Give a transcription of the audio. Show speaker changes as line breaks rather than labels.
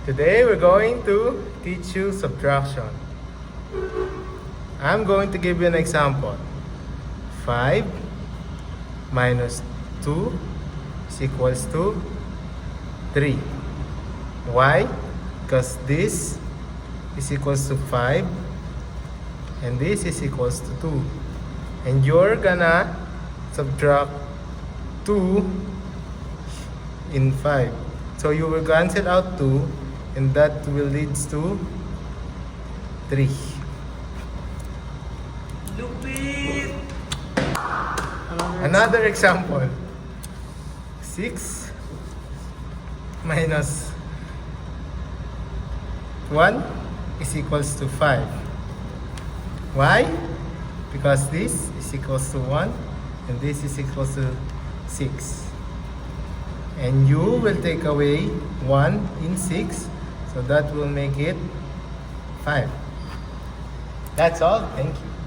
Today we're going to teach you subtraction. I'm going to give you an example. 5 minus 2 is equals to 3. Why? Because this is equals to 5 and this is equals to 2. And you're gonna subtract 2 in 5. So you will cancel out 2 and that will leads to 3.
Lupit!
Another example. 6 minus 1 is equals to 5. Why? Because this is equals to 1 and this is equals to 6. And you will take away 1 in 6, so that will make it 5. That's all. Thank you.